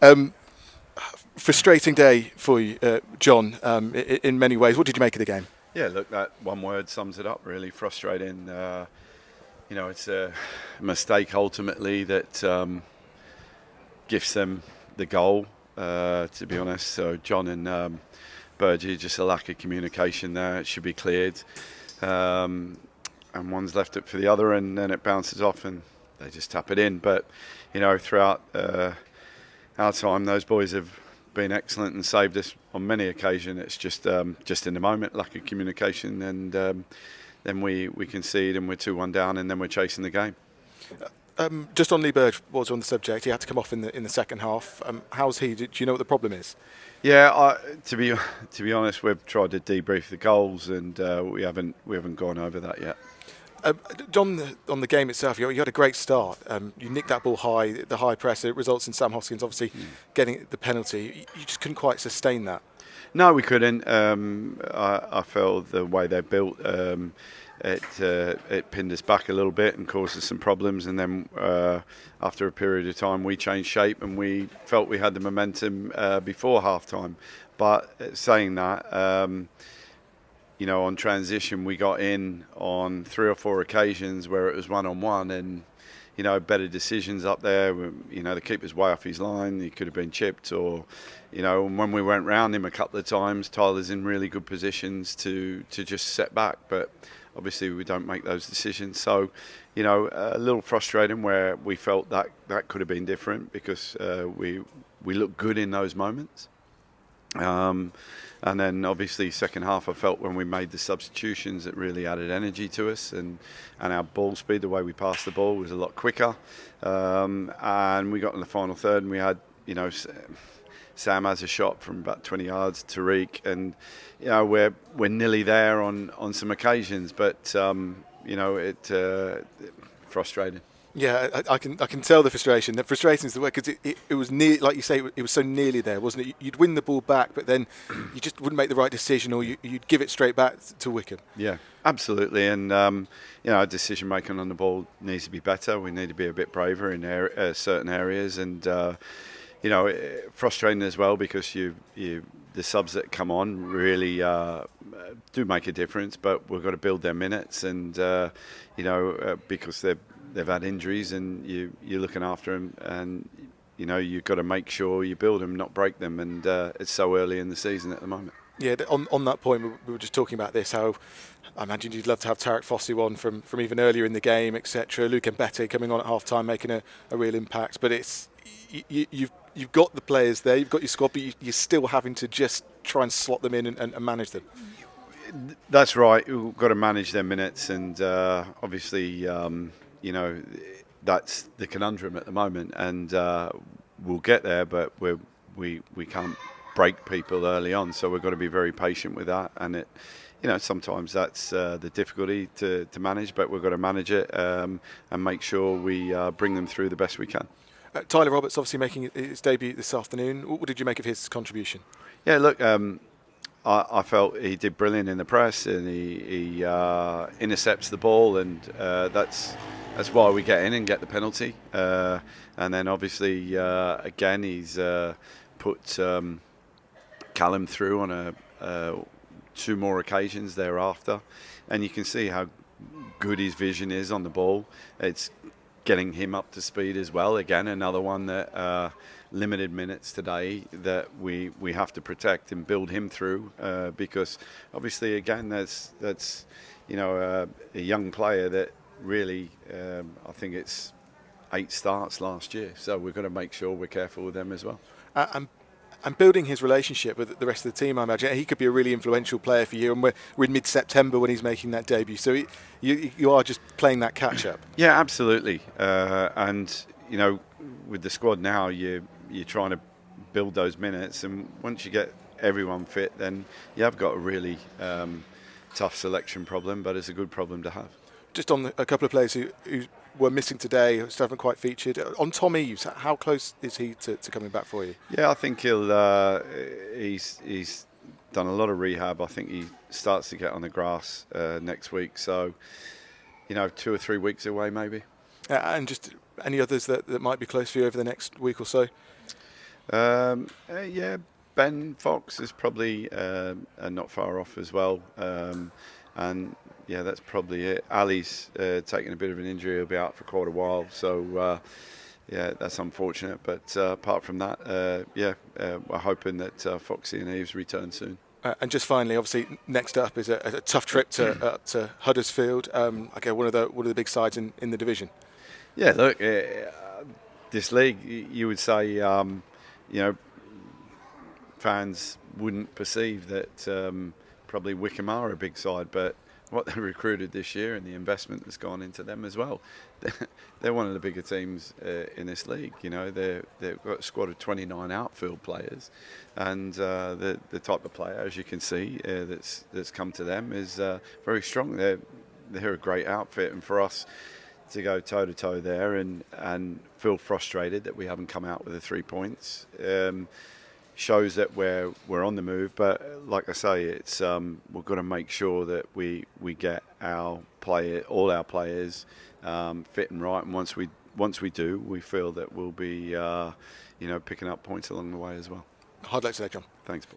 Um, Frustrating day for you, John, in many ways. What did you make of the game? Yeah, look, that one word sums it up, really. Frustrating. It's a mistake ultimately that gifts them the goal, to be honest. So John and Burgee, just a lack of communication there. It should be cleared. And one's left it for the other, and then it bounces off and they just tap it in. But, throughout our time, those boys have been excellent and saved us on many occasions. It's just in the moment, lack of communication, and then we concede and we're 2-1 down, and then we're chasing the game. Just on Lee Burge, was on the subject. He had to come off in the second half. How's he? Do you know what the problem is? Yeah, to be honest, we've tried to debrief the goals, and we haven't gone over that yet. John, on the game itself, you had a great start. You nicked that ball high, the high press. It results in Sam Hoskins obviously getting the penalty. You just couldn't quite sustain that. No, we couldn't. I felt the way they built, it pinned us back a little bit and caused us some problems. And then after a period of time, we changed shape and we felt we had the momentum before half time. But saying that, on transition, we got in on 3 or 4 occasions where it was 1-on-1, and better decisions up there. The keeper's way off his line. He could have been chipped, or and when we went round him a couple of times, Tyler's in really good positions to just set back. But obviously we don't make those decisions. So, a little frustrating where we felt that could have been different, because we looked good in those moments. And then obviously second half, I felt when we made the substitutions, it really added energy to us, and our ball speed, the way we passed the ball, was a lot quicker. And we got in the final third, and we had, Sam has a shot from about 20 yards, Tariq, and we're nearly there on some occasions, but frustrating. Yeah, I can tell the frustration. The frustration is the way, because it was near, like you say, it was so nearly there, wasn't it? You'd win the ball back, but then you just wouldn't make the right decision, or you'd give it straight back to Wycombe. Yeah, absolutely. And decision making on the ball needs to be better. We need to be a bit braver in certain areas, and frustrating as well, because the subs that come on really do make a difference, but we've got to build their minutes, and because they've had injuries, and you're looking after them, and you've got to make sure you build them, not break them, and it's so early in the season at the moment. Yeah, on that point, we were just talking about this, how I imagine you'd love to have Tarek Fossey on from even earlier in the game, etc. Luke Mbete coming on at half time, making a real impact, but it's you've got the players there, you've got your squad, but you're still having to just try and slot them in and manage them. That's right. We've got to manage their minutes, and obviously that's the conundrum at the moment, and we'll get there, but we can't break people early on, so we've got to be very patient with that, and it sometimes that's the difficulty to manage, but we've got to manage it and make sure we bring them through the best we can. Tyler Roberts obviously making his debut this afternoon. What did you make of his contribution? Yeah, look, I felt he did brilliant in the press, and he intercepts the ball, and that's why we get in and get the penalty. And then obviously again he's put Callum through on 2 more occasions thereafter, and you can see how good his vision is on the ball. It's getting him up to speed as well. Again, another one that limited minutes today that we have to protect and build him through, because obviously again that's a young player that really I think it's 8 starts last year, so we've got to make sure we're careful with them as well. And building his relationship with the rest of the team, I imagine he could be a really influential player for you, and we're in mid-September when he's making that debut, so you are just playing that catch-up. Yeah, absolutely. And with the squad now, you're trying to build those minutes, and once you get everyone fit, then you have got a really tough selection problem, but it's a good problem to have. Just on a couple of players who were missing today, who still haven't quite featured. On Tom Eaves, how close is he to coming back for you? Yeah, I think he's done a lot of rehab. I think he starts to get on the grass next week, so 2 or 3 weeks away maybe. And just any others that might be close for you over the next week or so? Yeah, Ben Fox is probably not far off as well. And yeah, that's probably it. Ali's taking a bit of an injury; he'll be out for quite a while. So yeah, that's unfortunate. But apart from that, we're hoping that Foxy and Eaves return soon. And just finally, obviously, next up is a tough trip to Huddersfield. Okay, one of the big sides in the division. Yeah, look, this league, you would say, fans wouldn't perceive that probably Wycombe are a big side, but what they recruited this year and the investment that's gone into them as well, they're one of the bigger teams in this league. You know, they've got a squad of 29 outfield players, and the type of player, as you can see, that's come to them is very strong. They're a great outfit, and for us to go toe to toe there and feel frustrated that we haven't come out with the 3 points. Shows that we're on the move, but like I say, it's we've got to make sure that we get all our players fit and right, and once we do, we feel that we'll be picking up points along the way as well. Hard luck today, Jon. Thanks, Paul.